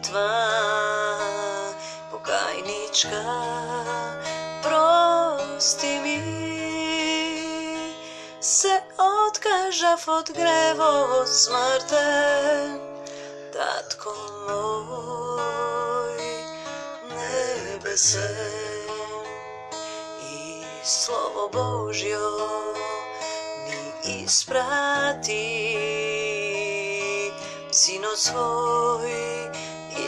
molitva pokajnička, prosti mi se odkažav od grevot smrten, Tatko moj nebesen, i slovo Božjo mi isprati, Sino svoj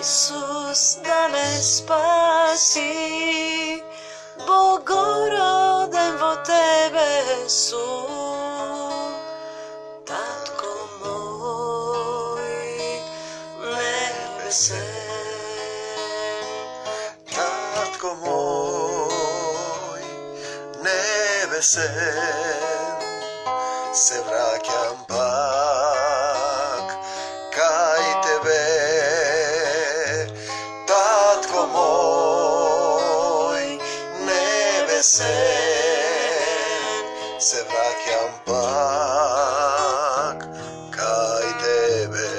Isus da me spasi, Bogoroden vo tebe su, Tatko moj nebesen. Tatko moj nebesen, se vraćam pak kaj tebe. Tatko moj nebesen, se vraćam pak kaj tebe.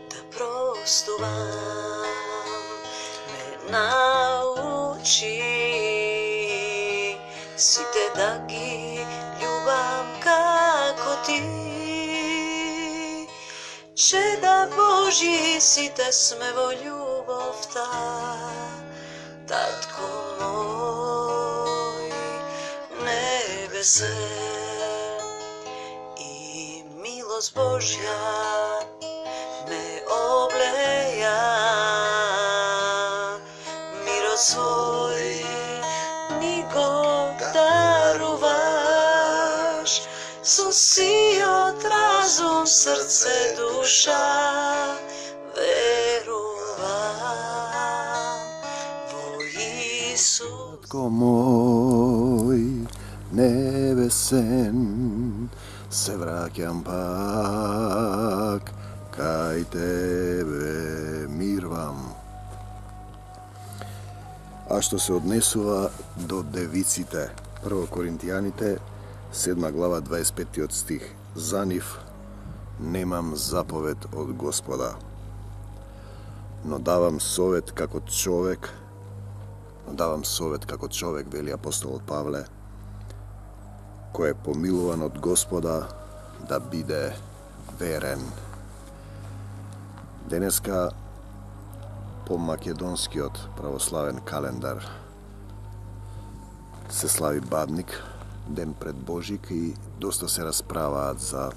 Da prostuvam me nauči, si te da gi ljubam kako ti. Čeda Božji si te smevo ljubov ta, Tatko moj nebesen, i milost Božja me obleja, miro svoj nigo daruvaš, si od razum, srce, duša, veruvam vo Isus. Tatko moj nebesen, se vraćam pak kaj tebe, mir vam. A što se odnesuva do devicite, 1 Korintijanite, 7. glava, 25. od stih. Za njih nemam zapoved od Gospoda, no davam sovet kako čovek, veli apostol Pavle, ko je pomilovan od Gospoda, da bide veren. Денеска по македонскиот православен календар се слави Бадник, ден пред Божик, и доста се расправаат за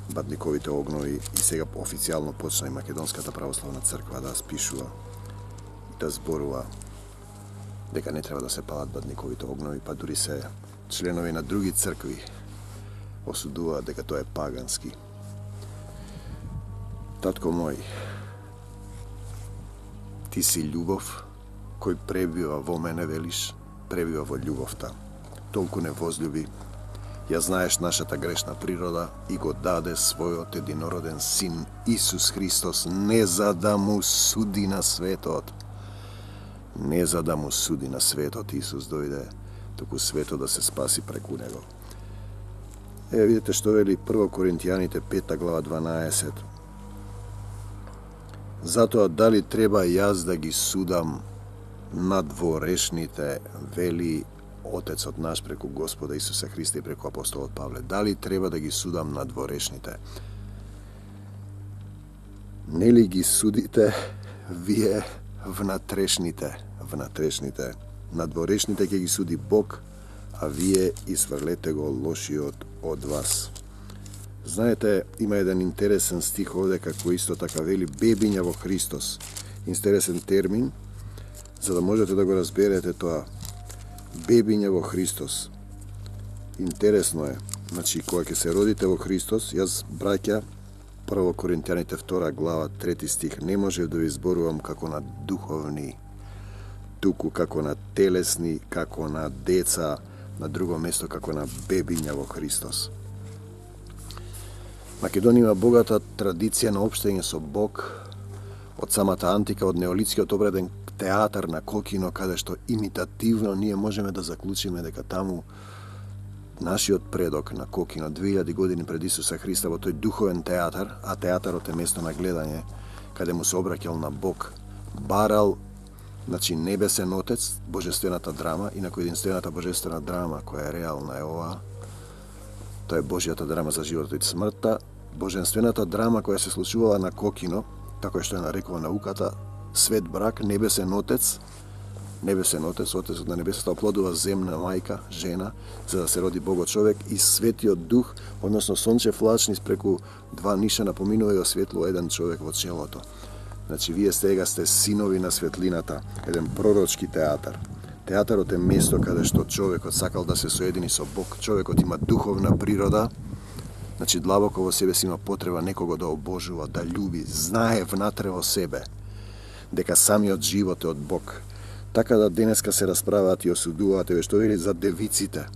Бадниковите огнови, и сега официјално почна и Македонската православна црква да спишува и да зборува дека не треба да се палат Бадниковите огнови, па дури се членови на други цркви осудуваат дека тоа е пагански. Татко мој, ти си љубов, кој пребива во мене, велиш, пребива во љубовта. Толку не возлюби, ја знаеш нашата грешна природа и го даде својот единороден син Исус Христос не за да му суди на светот. Не за да му суди на светот Исус дојде, туку светот да се спаси преку него. Видите што вели 1 Коринтијаните 5 глава 12. Затоа дали треба јас да ги судам надворешните, вели Отецот наш преку Господа Исуса Христа и преку апостолот Павле. Дали треба да ги судам надворешните? Нели ги судите вие внатрешните? Надворешните ќе ги суди Бог, а вие изврлете го лошиот од вас. Знаете, има еден интересен стих овде, како исто така вели бебиња во Христос. Интересен термин, за да можете да го разберете тоа. Бебиња во Христос. Интересно е. Значи, кога ќе се родите во Христос, јас, браќа, 1 Коринтијаните 2 глава 3 стих, не можев да ви зборувам како на духовни, туку како на телесни, како на деца, на друго место како на бебиња во Христос. Македонија има богата традиција на општење со Бог од самата антика, од неолитскиот обреден театар на Кокино, каде што имитативно ние можеме да заклучиме дека таму нашиот предок на Кокино 2000 години пред Исуса Христа во тој духовен театар, а театарот е место на гледање, каде му се обраќал на Бог, барал, значи, небесен Отец, божествената драма, инако единствената божествена драма која е реална е оваа. Тоа е Божјата драма за животот и смртта, божествената драма која се случувала на Кокино, како што е нарекува науката, свет брак, небесен Отец, Отецот на небесата оплодува земна мајка, жена, за да се роди Богот човек, и Светиот Дух, односно сончев лачниц преку два нишана поминува и осветлува еден човек во челото. Значи, вие сега сте синови на светлината, еден пророчки театар. Театарот е место каде што човекот сакал да се соедини со Бог. Човекот има духовна природа, значи длабоко во себе си има потреба некого да обожува, да љуби, знае внатре во себе дека самиот живот е од Бог. Така да денеска се расправаат и осудуваат, еве што вели за девиците.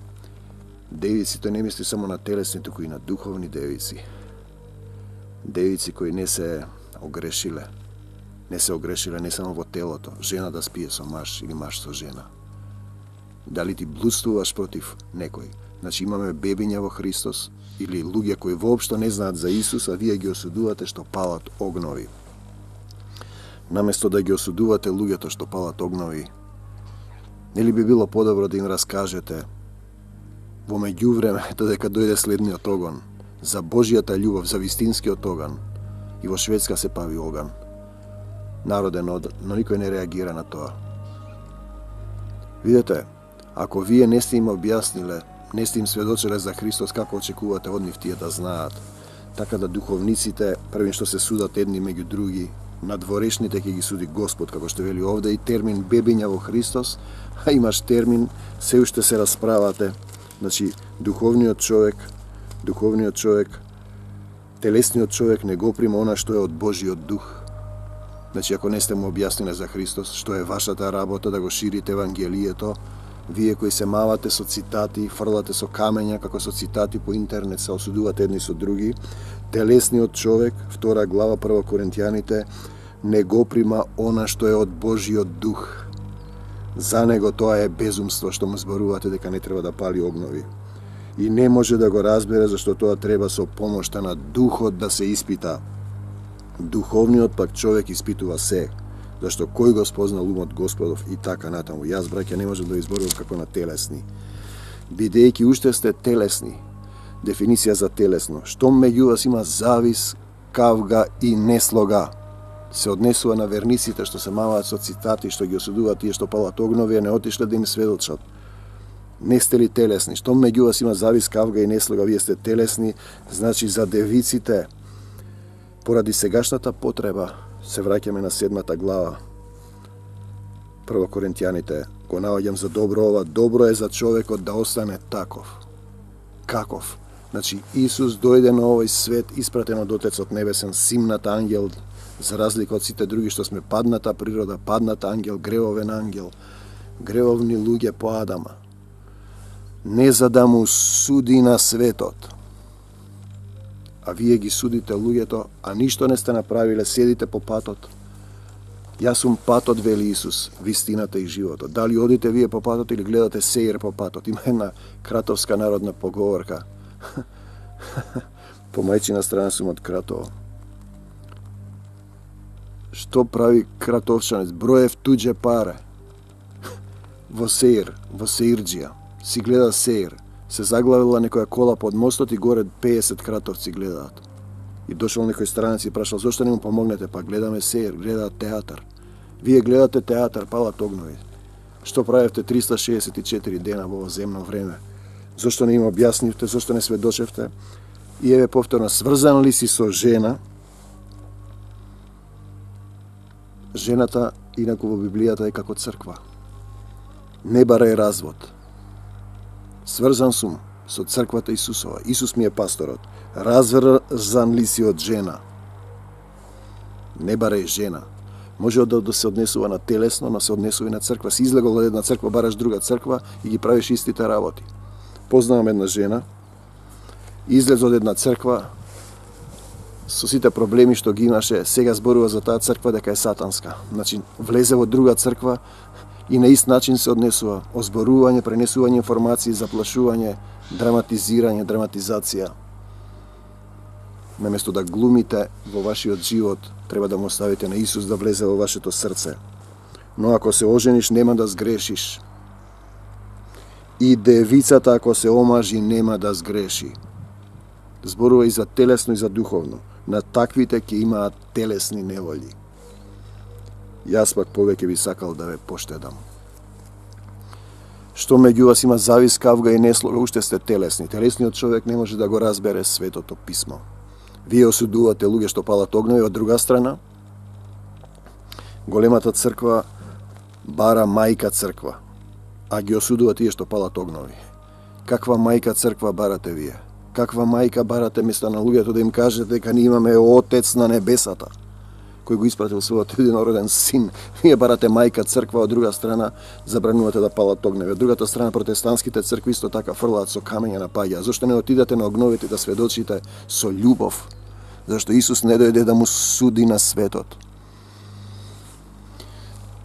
Девиците не мисли само на телесни, туку и на духовни девици. Девици кои не се огрешиле не само во телото, жена да спие со маж или маж со жена. Дали ти блудствуваш против некој? Значи имаме бебиња во Христос или луѓе кои воопшто не знаат за Исус, а вие ги осудувате што палат огнови. Наместо да ги осудувате луѓето што палат огнови, нели би било подобро да им раскажете во меѓувремето дека дојде следниот оган, за Божјата љубов, за вистинскиот оган, и во Шведска се пави оган. Народен, но никој не реагира на тоа. Видете, ако вие не сте им објасниле, не сте им сведочеле за Христос, како очекувате од нив тие да знаат? Така да духовниците, првин што се судат едни меѓу други, надворешните ќе ги суди Господ, како што вели овде, и термин бебиња во Христос, а имаш термин, се уште се расправате. Значи, духовниот човек, телесниот човек не го прима она што е од Божиот дух. Значи, ако не сте му објасниле за Христос, што е вашата работа да го ширите Евангелието, вие кои се мавате со цитати, фрлате со камења, како со цитати по интернет, се осудувате едни со други, телесниот човек, 2 глава 1 Коринтијаните, не го прима она што е од Божиот дух. За него тоа е безумство што му зборувате дека не треба да пали огнови. И не може да го разбере зашто тоа треба со помошта на духот да се испита. Духовниот пак човек испитува се, зашто кој го спознал умот Господов и така натаму. Јас, браќа, не можам да изборувам како на телесни. Бидејќи уште сте телесни, дефиниција за телесно, што меѓу вас има завис, кавга и неслога, се однесува на верниците што се маваат со цитати, што ги осудуваат тие што палат огнови, а не отишле да им сведочат. Не сте ли телесни? Што меѓу вас има завис, кавга и неслога, вие сте телесни, значи за девиците, поради сегашната потреба, се враќаме на 7 глава, 1 Коринтијаните, го наоѓам за добро ова, добро е за човекот да остане таков. Каков? Значи, Исус дојде на овој свет, испратен од Отецот Небесен, симнат ангел, за разлика од сите други што сме падната природа, паднат ангел, гревовен ангел, гревовни луѓе по Адама. Не за да му суди на светот, а вие ги судите луѓето, а ништо не сте направиле, седите по патот. Јас сум патот, вели Исус, вистината и животот. Дали одите вие по патот или гледате сеир по патот? Има една кратовска народна поговорка. По мајчина страна сум од Кратово. Што прави кратовчанец? Броев туѓе паре. Во сеир, во сеирџија. Си гледа сеир. Се заглавила некоја кола под мостот и горе 50 кратовци гледаат. И дошол некој странец и прашал, зошто не му помогнете? Па гледаме сеир, гледаат театар. Вие гледате театар, палат огнови. Што правевте 364 дена во земно време? Зошто не им објаснивте, зошто не сведочевте? И еве повторно, сврзан ли си со жена? Жената, инаку во Библијата, е како црква. Не барај развод. Сврзан сум со црквата Исусова. Исус ми е пасторот. Разврзан ли си од жена? Не барај жена. Може да се однесува на телесно, но се однесува и на црква. Си излегол од една црква, бараш друга црква и ги правиш истите работи. Познавам една жена, излез од една црква, со сите проблеми што ги имаше, сега зборува за таа црква дека е сатанска. Значи, влезе во друга црква и на ист начин се однесува. Озборување, пренесување информации, заплашување, драматизирање, драматизација. наместо да глумите во вашиот живот, треба да му оставите на Исус да влезе во вашето срце. Но ако се ожениш, нема да сгрешиш. И девицата, ако се омажи, нема да сгреши. Зборува и за телесно и за духовно. На таквите ќе имаат телесни неволји. Јас пак повеќе би сакал да ве поштедам. Што меѓу вас има завис, кавга и неслога, уште сте телесни. Телесниот човек не може да го разбере Светото писмо. Вие осудувате луѓе што палат огнови, од друга страна, големата црква бара мајка црква, а ги осудува тие што палат огнови. Каква мајка црква барате вие? Каква мајка барате место на луѓето да им кажете дека ние имаме Отец на небесата, кој го испратил својот единороден син? Вие барате мајка црква, од друга страна забранувате да палат огневи. Од другата страна протестантските цркви исто така фрлаат со камења на паѓа. Зошто не отидете на огновите да сведочите со љубов? Зашто Исус не дојде да му суди на светот.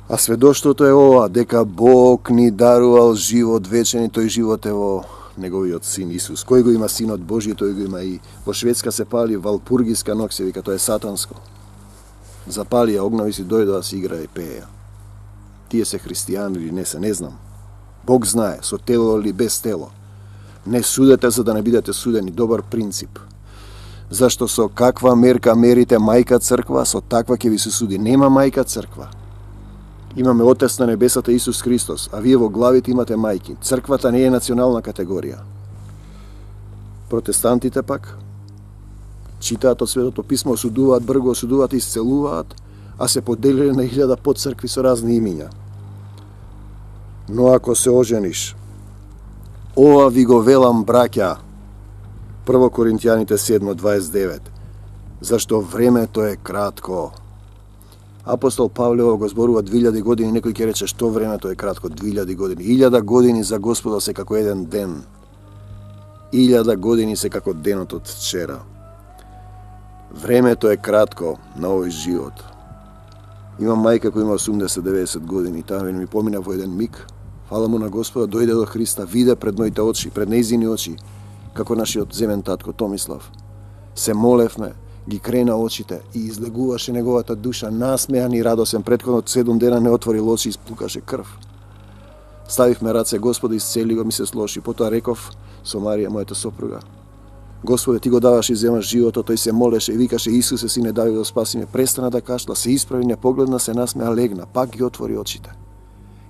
А сведоштвото е ова, дека Бог ни дарувал живот вечен и тој живот е во неговиот син Исус. Кој го има синот Божи, тој го има и во Шведска се пали Валпургиска ног, се вика, тоа е сатанско. Запалија огнови, си дојдоа, си играе и пеја. Тие се христијани или не се, не знам. Бог знае, со тело или без тело. Не судете за да не бидете судени, добар принцип. Зашто со каква мерка мерите мајка црква, со таква ќе ви се суди. Нема мајка црква. Имаме Отец на небесата Исус Христос, а вие во главите имате мајки. Црквата не е национална категорија. Протестантите пак читаат од Светото писмо, осудуваат брго, осудуваат и исцелуваат, а се поделиле на 1000 подцркви со разни имиња. Но ако се ожениш, ова ви го велам, браќа, 1 Коринтијаните 7:29, зашто времето е кратко. Апостол Павле го зборува 2000 години, некој ќе рече што времето е кратко, 2000 години. 1000 години за Господа се како еден ден. 1000 години се како денот од вчера. Времето е кратко на овој живот. Имам мајка која има 80-90 години, таа ми помина во еден миг. Фала му на Господа, дојде до Христа, виде пред моите очи, пред нејзини очи, како нашиот земен татко Томислав. Се молевме, ги крена очите и излегуваше неговата душа, насмеан и радосен. Претходно 7 дена не отворил очи и исплукаше крв. Ставивме раце, Господи, исцели го, ми се слоши. Потоа реков со Марија, мојата сопруга: Господи, ти го даваш и земаш животот. Тој се молеше и викаше: Исусе, сине Давидов, спаси ме. Престана да кашла, се исправи, не погледна, се насмеа, легна. Пак ги отвори очите.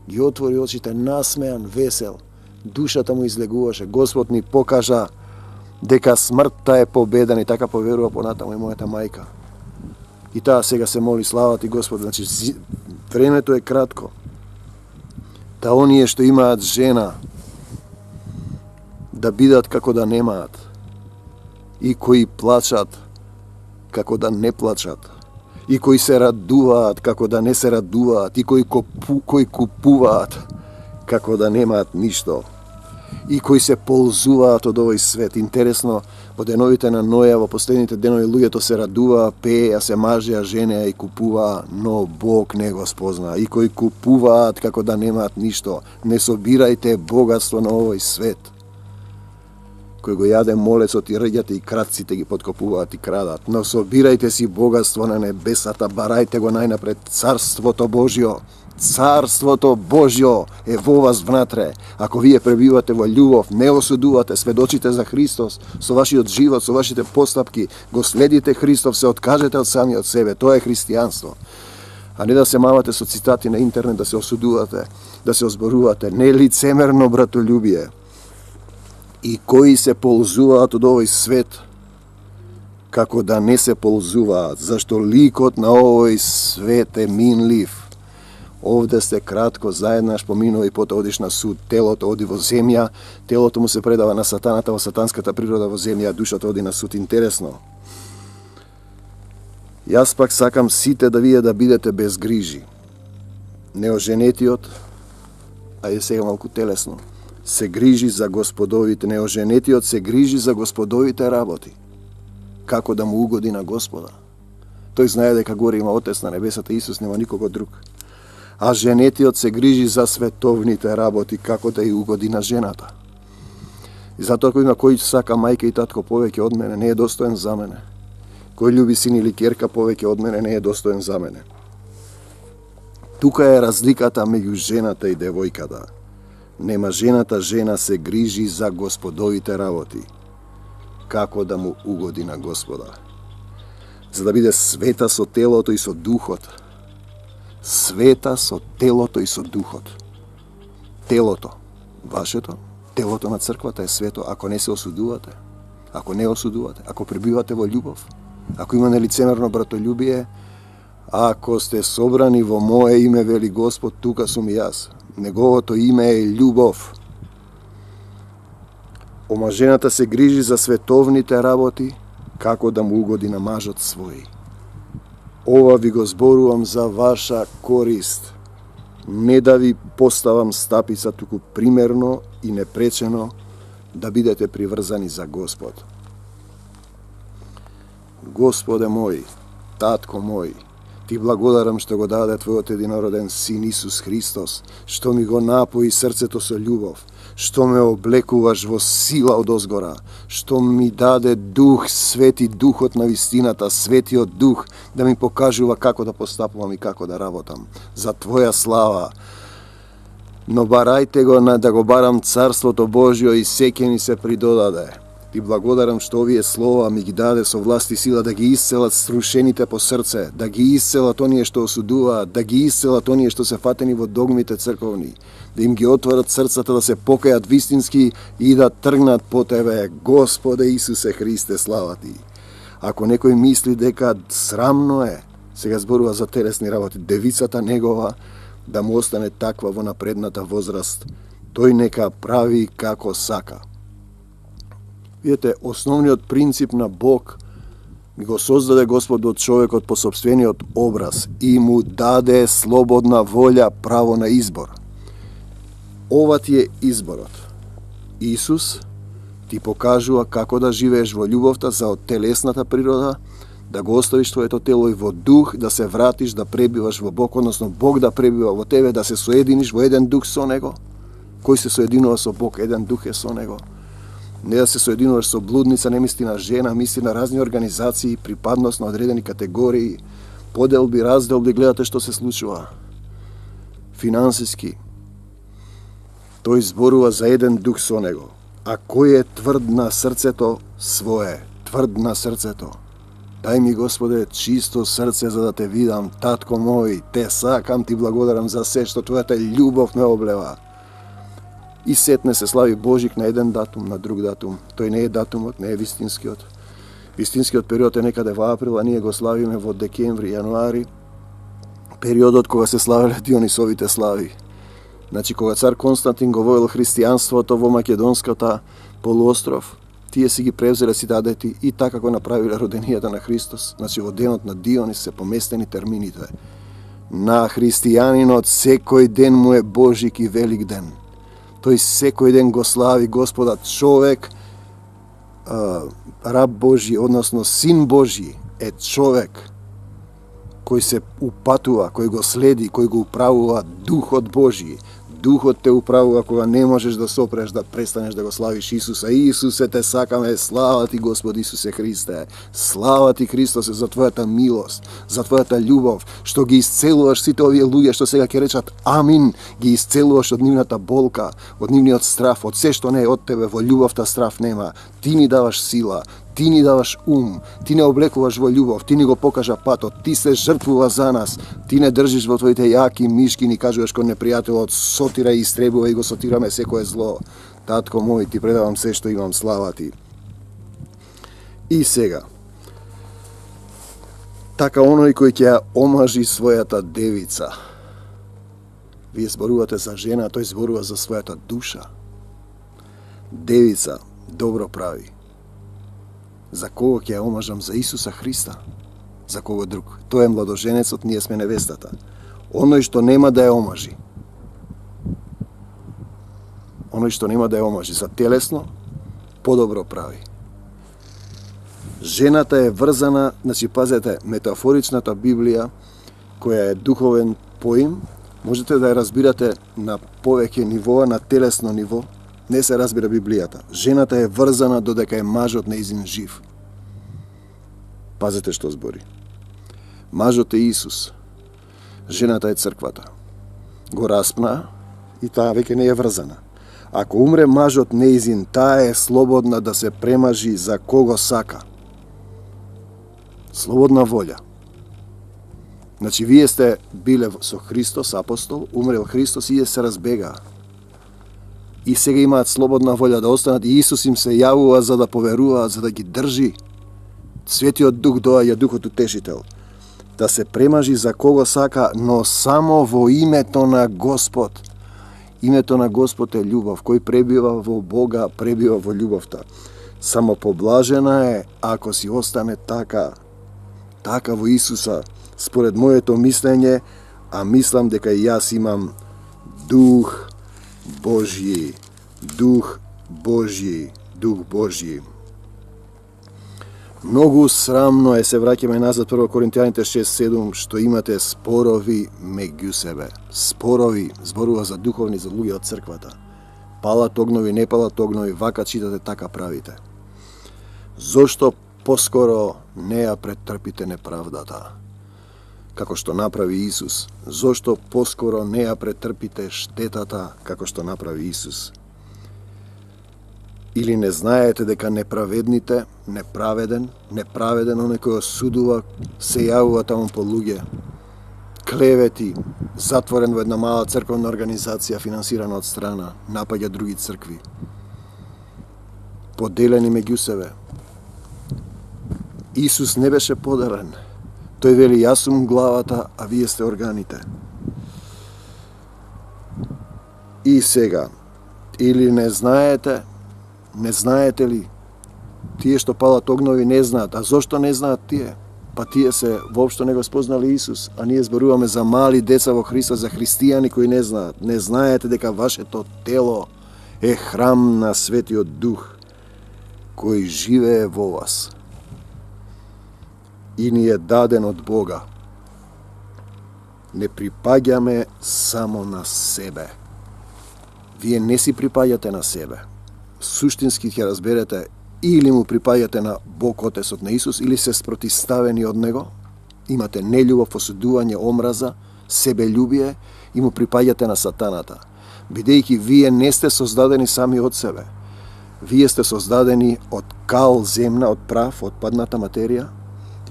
Ги отвори очите, насмеан, весел. Душата му излегуваше. Господ ни покажа дека смртта е победена, и така поверува понатаму и мојата мајка. И таа сега се моли: слава ти, Господ. Значи, времето е кратко. Да оние што имаат жена да бидат како да немаат, и кои плачат како да не плачат, и кои се радуваат како да не се радуваат, и кои купуваат како да немаат ништо, и кои се ползуваат од овој свет. Интересно, во деновите на Ноја, во последните денови, луѓето се радуваа, пееа, се мажеа, женеа и купуваа, но Бог не го спозна. И кои купуваат како да немаат ништо. Не собирајте богатство на овој свет. Кој го јаде молецот и рѓата и крадците ги подкопуваат и крадат. Но собирајте си богатство на небесата, барајте го најнапред Царството Божјо. Царството Божјо е во вас внатре. Ако вие пребивате во љубов, не осудувате, сведочите за Христос со вашиот живот, со вашите постапки, го следите Христов, се откажете од самиот себе. Тоа е христијанство. А не да се мавате со цитати на интернет, да се осудувате, да се озборувате. Нелицемерно братолюбие. И кои се ползуваат од овој свет, како да не се ползуваат, зашто ликот на овој свет е минлив. Овде сте кратко, заеднаш поминува и потоа одиш на суд. Телото оди во земја, телото му се предава на сатаната, во сатанската природа во земја, душата оди на суд. Интересно. Јас пак сакам сите да вие да бидете без грижи. Неоженетиот, а е сега малку телесно, се грижи за господовите, неоженетиот се грижи за господовите работи. Како да му угоди на Господа. Тој знае дека горе има Отец на небесата, Исус, нема никого друг. А женетиот се грижи за световните работи, како да ја угоди на жената. И затоа ако има кој сака мајка и татко повеќе од мене, не е достоен за мене. Кој љуби син или ќерка повеќе од мене не е достоен за мене. Тука е разликата меѓу жената и девојката. Нема жената жена се грижи за господовите работи, како да му угоди на Господа, за да биде света со телото и со духот. Света со телото и со духот. Телото, вашето, телото на црквата е свето, ако не се осудувате, ако не осудувате, ако пребивате во љубов, ако има нелицемерно братолюбие, ако сте собрани во мое име, вели Господ, тука сум и јас. Неговото име е љубов. Омажената се грижи за световните работи, како да му угоди на мажот свој. Ова ви го зборувам за ваша корист. Не да ви поставам стапица, туку примерно и непречено да бидете приврзани за Господ. Господе мој, татко мој, ти благодарам што го даде Твојот единороден Син Исус Христос, што ми го напои срцето со љубов, што ме облекуваш во сила од озгора, што ми даде Дух, Свети Духот на вистината, Светиот Дух, да ми покажува како да постапувам и како да работам. За Твоја слава. Но барајте го да го барам Царството Божјо и секе ми се придодаде. Ти благодарам што овие слова ми ги даде со власт и сила да ги исцелат струшените по срце, да ги исцелат оние што осудуваат, да ги исцелат оние што се фатени во догмите црковни, да им ги отворат срцата да се покајат вистински и да тргнат по Тебе, Господе Исусе Христе, слава Ти. Ако некој мисли дека срамно е, сега зборува за телесни работи, девицата негова да му остане таква во напредната возраст, тој нека прави како сака. Видете, основниот принцип на Бог го создаде Господ од човекот по собствениот образ и му даде слободна волја, право на избор. Ова ти е изборот. Исус ти покажува како да живееш во љубовта за од телесната природа, да го оставиш твоето тело и во дух, да се вратиш, да пребиваш во Бог, односно Бог да пребива во тебе, да се соединиш во еден дух со Него. Кој се соединува со Бог, еден дух е со Него. Не да се соединуваш со блудница, не мисли на жена, мисли на разни организации, припадност на одредени категории, поделби, разделби, гледате што се случува. Финансиски. Тој зборува за еден дух со Него. А кој е тврд на срцето свое? Тврд на срцето. Дај ми, Господе, чисто срце за да Те видам, татко мој, Те сакам, Ти благодарам за се што Твојата љубов ме облева. И сетне се слави Божик на еден датум, на друг датум. Тој не е датумот, не е вистинскиот. Вистинскиот период е некаде во април, а ние го славиме во декември, јануари, периодот кога се славеле Дионисовите слави. Значи, кога цар Константин го воел христијанството во Македонската полуостров, тие си ги превзеле сите адети и така го направиле роденијата на Христос. Значи, во денот на Дионис се поместени термините. На христијанинот секој ден му е Божик и велик ден. Тој секој ден го слави Господа. Човек, раб Божи, односно Син Божи, е човек кој се упатува, кој го следи, кој го управува Духот Божи. Духот те управува кога не можеш да сопреш, да престанеш да го славиш Исуса. Исусе, Те сакаме, слава Ти, Господ Исусе Христе. Слава Ти, Христосе, за Твојата милост, за Твојата љубов, што ги исцелуваш сите овие луѓе што сега ќе речат амин, ги исцелуваш од нивната болка, од нивниот страф, од се што не е од Тебе, во љубовта страф нема. Ти ни даваш сила, Ти ни даваш ум, Ти не облекуваш во љубов, Ти ни го покажа патот, Ти се жртвува за нас, Ти не држиш во Твоите јаки мишки, ни кажуваш кон непријателот, сотира и истребува и го сотираме секое зло. Татко мој, Ти предавам се што имам, слава Ти. И сега, така оној кој ќе ја омажи својата девица, вие зборувате за жена, тој зборува за својата душа. Девица добро прави. За кого ќе ја омажам? За Исуса Христа. За кого друг? Тој е младоженецот, ние сме невестата. Оној што нема да ја омажи. Оној што нема да ја омажи за телесно, подобро прави. Жената е врзана, значи пазете, метафоричната Библија, која е духовен поим, можете да ја разбирате на повеќе нивоа, на телесно ниво, не се разбира Библијата. Жената е врзана додека е мажот неизин жив. Пазете што збори. Мажот е Исус, жената е црквата. Го распна и таа веќе не е врзана. Ако умре мажот неизин, таа е слободна да се премажи за кого сака. Слободна волја. Значи, вие сте биле со Христос, апостол, умрел Христос и се разбегаа. И сега имаат слободна волја да останат и Исус им се јавува за да поверуваат, за да ги држи. Светиот Дух доаѓа, Духот Утешител, да се премажи за кого сака, но само во името на Господ. Името на Господ е љубов. Кој пребива во Бога, пребива во љубовта. Само поблажена е ако си остане така во Исуса, според моето мислење, а мислам дека и јас имам Дух Божји, Дух Божји, Дух Божји. Многу срамно е, се враќаме назад, 1 Коринтијаните 6:7, што имате спорови меѓу себе. Спорови, зборува за духовни, за луѓе од црквата. Палат огнови, не палат огнови, вака читате, така правите. Зошто поскоро не ја претрпите неправдата, како што направи Исус? Зошто поскоро не ја претрпите штетата, како што направи Исус? Или не знаете дека неправедните, неправеден оној кој осудува, се јавува таму по луѓе, клевети, затворен во една мала црковна организација, финансирана од страна, напаѓа други цркви, поделени меѓу себе. Исус не беше подарен. Тој вели, јас сум главата, а вие сте органите. И сега, или не знаете ли? Тие што палат огнови не знаат. А зошто не знаат тие? Па тие се воопшто не го спознали Исус, а ние зборуваме за мали деца во Христа, за христијани кои не знаат. Не знаете дека вашето тело е храм на Светиот Дух, кој живее во вас и ни е даден од Бога. Не припаѓаме само на себе. Вие не си припаѓате на себе. Суштински ќе разберете, или му припаѓате на Бог Отецот на Исус, или се спротивставени од Него, имате нељубов, осудување, омраза, себељубие и му припаѓате на сатаната. Бидејќи вие не сте создадени сами од себе. Вие сте создадени од кал земна, од прав, од падната материја,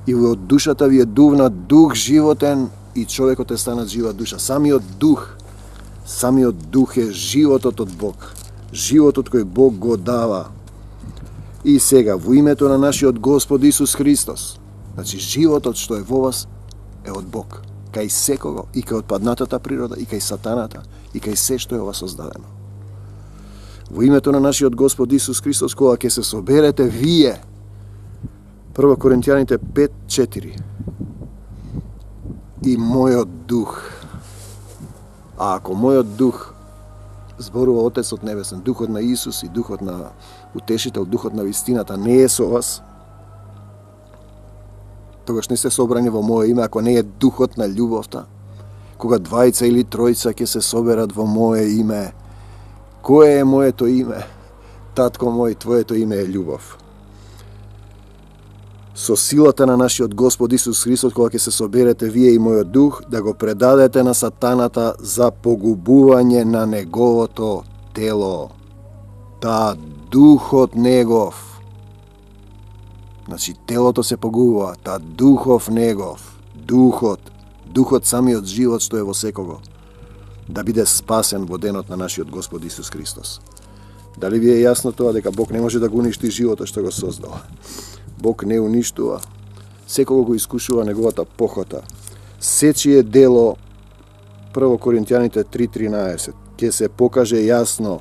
и во душата ви е дувна дух животен и човекот е станат жива душа. Самиот дух е животот од Бог. Животот кој Бог го дава. И сега, во името на нашиот Господ Исус Христос, значи животот што е во вас е од Бог. Кај секого, и кај отпаднатата природа, и кај сатаната, и кај се што е ова создадено. Во името на нашиот Господ Исус Христос, кога ќе се соберете вие, 1 Коринтијаните 5:4, и мојот дух. А ако мојот дух, зборува Отецот Небесен, Духот на Исус и Духот на Утешител, Духот на вистината, не е со вас, тогаш не сте собрани во моје име, ако не е Духот на љубовта, кога двајца или тројца ќе се соберат во моје име. Кое е моето име? Татко мој, твоето име е љубов. Со силата на нашиот Господ Исус Христос, кога ќе се соберете вие и мојот дух, да го предадете на сатаната за погубување на неговото тело. Та духот негов. Значи, телото се погубува, та духов негов, духот самиот живот што е во секого, да биде спасен во денот на нашиот Господ Исус Христос. Дали ви е јасно тоа дека Бог не може да го уништи животот што го создава? Бог не уништува. Секого го искушува неговата похота. Сечие дело, 1 Коринтијаните 3:13, ќе се покаже јасно.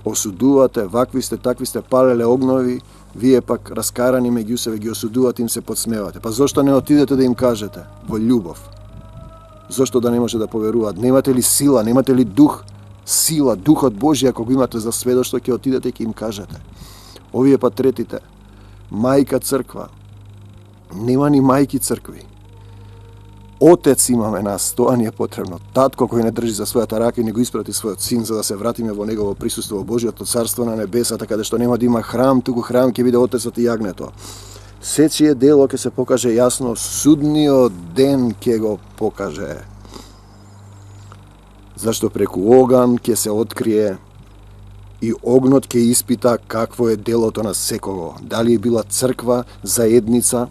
Осудувате, вакви сте, такви сте, палеле огнови, вие пак раскарани меѓу себе ги осудувате, им се подсмевате. Па зошто не отидете да им кажете во љубов? Зошто да не може да поверуваат? Немате ли сила, немате ли дух? Сила, Духот Божји, ако го имате за сведоштво, ќе отидете и ќе им кажете. Овие па третите, мајка црква, нема ни мајки цркви. Отец имаме нас, тоа ни е потребно. Татко кој не држи за својата рака и не го испрати својот син за да се вратиме во негово присуство во Божјото царство на небесата, каде што нема да има храм, туку храм ќе биде Отецот и јагнето. Сечие дело ќе се покаже јасно, судниот ден ќе го покаже. Зашто преку оган ќе се открие и огнот ќе испита какво е делото на секого. Дали е била црква, заедница,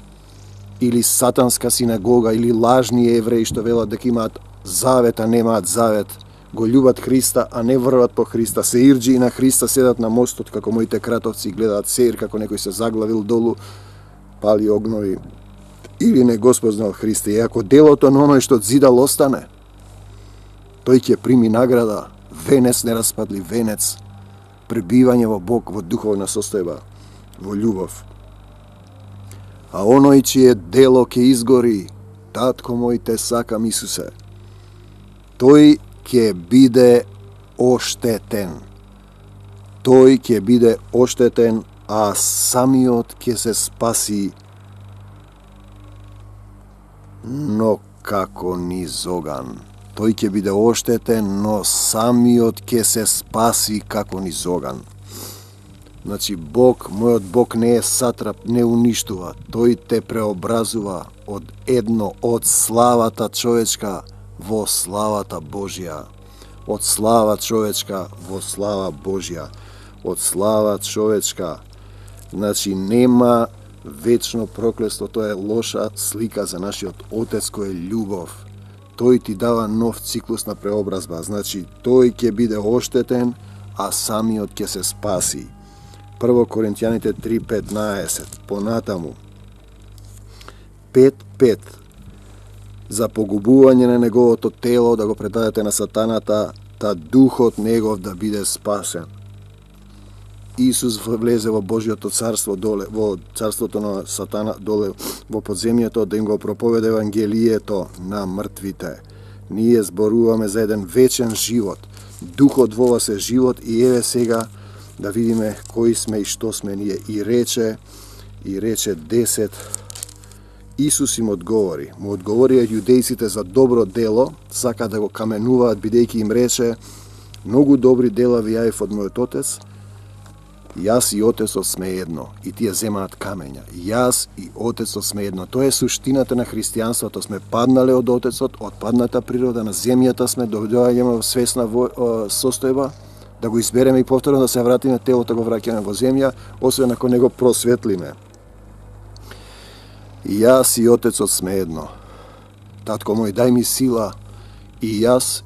или сатанска синагога, или лажни евреи што велат дека имаат завет, а немаат завет, го љубат Христа, а не врват по Христа, се ирџи на Христа, седат на мостот како моите кратовци, гледаат сеир како некој се заглавил долу, пали огнови, или не го спознал Христа. И ако делото на оној што зидал остане, тој ќе прими награда, венец нераспадли венец, пребивање во Бог, во духовна состојба, во љубов. А оној чие дело ќе изгори, татко мој те сакам Исусе, тој ќе биде оштетен. Тој ќе биде оштетен, а самиот ќе се спаси, но како низ оган. Тој ќе биде оштетен, но самиот ќе се спаси како низ оган. Значи, Бог, мојот Бог не е сатрап, не уништува. Тој те преобразува од славата човечка во славата Божја. Од слава човечка во слава Божја. Од слава човечка. Значи, нема вечно проклество, тоа е лоша слика за нашиот Отец кој е љубов. Тој ти дава нов циклус на преобразба. Значи, тој ќе биде оштетен, а самиот ќе се спаси. 1 Коринтијаните 3:15, понатаму. 5:5. За погубување на неговото тело да го предадете на сатаната, та духот негов да биде спасен. Исус влезе во Божјото царство доле, во царството на сатана доле во подземјето, да им го проповеда евангелието на мртвите. Ние зборуваме за еден вечен живот. Духот во вас е живот и еве сега да видиме кои сме и што сме ние. И рече 10, Исус им одговори. Му одговорија јудејците за добро дело, сака да го каменуваат, бидејќи им рече, многу добри дела ви јавив од мојот Отец, јас и Отецот сме едно. И тие земаат камења. Јас и Отецот сме едно. Тоа е суштината на христијанството. Сме паднале од Отецот, од падната природа, на земјата сме, доаѓаме во свесна состојба, да го избереме и повторно да се вратиме, телото го враќаме во земја, освен ако не го просветлиме. Јас и Отецот сме едно. Татко мој, дај ми сила и јас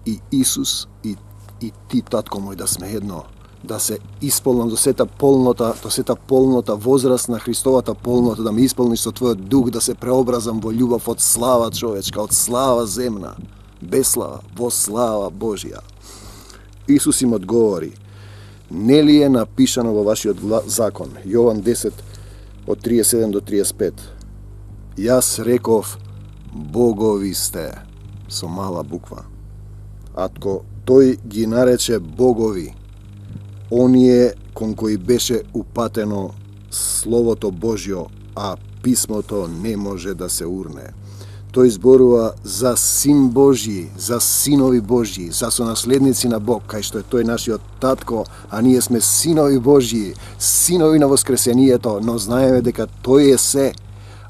и Исус и ти, татко мој, да сме едно. Да се исполнам до сета полнота возраст на Христовата полнота, да ме исполниш со твојот дух, да се преобразам во љубов од слава човечка, од слава земна, без слава, во слава Божја. Исус им одговори, нели е напишано во вашиот закон, Јован 10, од 37 до 35. Јас реков, богови сте, со мала буква. Атко тој ги нарече богови, оние кон кои беше упатено Словото Божјо, а писмото не може да се урне. Тој зборува за Син Божји, за синови Божји, за сонаследници на Бог, кај што е тој нашиот татко, а ние сме синови Божји, синови на воскресението, но знаеме дека тој е се,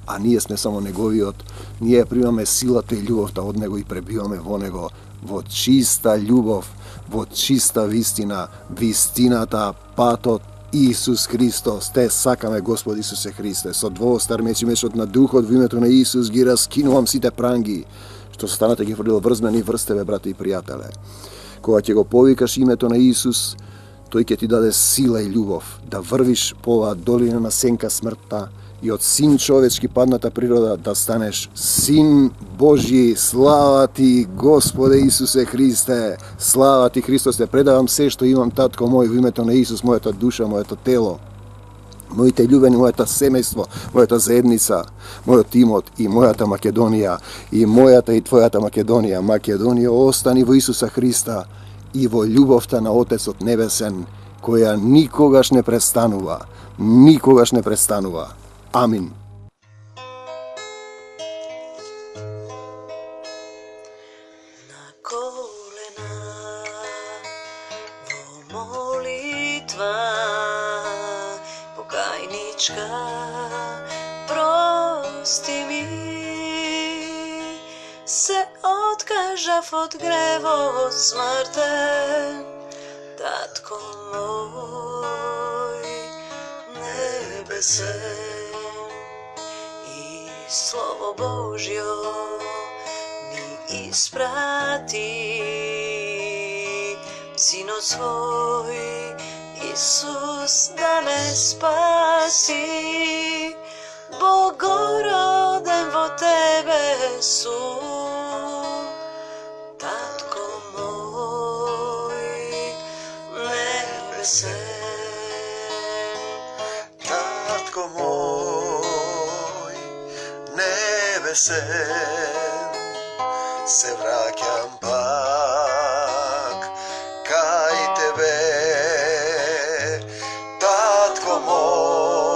а ние сме само неговиот. Ние примаме силата и љубовта од него и пребиваме во него, во чиста љубов, во чиста вистина, вистината, патот, Исус Христос. Те сакаме Господ Исусе Христе. Со двоостар меч и мечот на Духот во името на Исус ги раскинувам сите пранги, што станате ги фрлил врз мене и врз тебе, брате и пријателе. Кога ќе го повикаш името на Исус, тој ќе ти даде сила и љубов да врвиш по оваа долина на сенка смртта и од син човечки падната природа да станеш син Божји. Слава ти, Господе Исусе Христе! Слава ти, Христос, те предавам се што имам, татко мој, во името на Исус, мојата душа, моето тело, моите љубени, моето семејство, мојата заедница, мојот имот и мојата Македонија, и мојата и твојата Македонија. Македонија, остани во Исуса Христа и во љубовта на Отецот Небесен, која никогаш не престанува. Никогаш не престанува. Амин. На колена во молитва покајничка se odkažav od grevo smrten. Tatko moj nebesen i slovo Božjo mi isprati. Sino svoj Isus da me spasi, Bogoroden vo tebe su. Tatko moj nebesen, Tatko moj nebesen, se vraćam pak kaj tebe. Tatko moj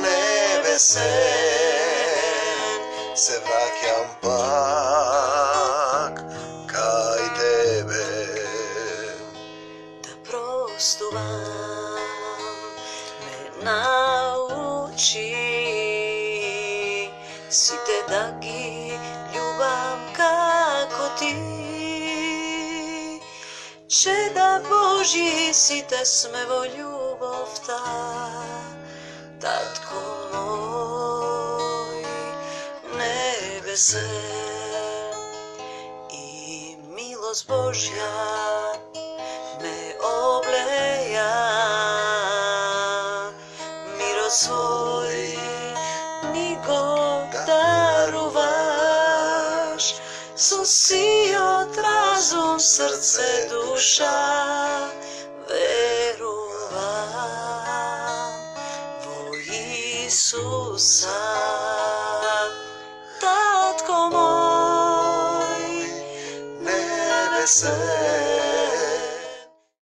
nebesen, se vraćam pak kaj tebe. Da prostuvam me nauči, si te da gi ljubam kako ti. Če da Božji si te smevo ljubov ta, Tatko moj nebesen i milost Božja me obleja. Miro svoj nigo daruvaš, susijot razum, srce, duša, veruvam vo Isusa. Tatko moj nebesen,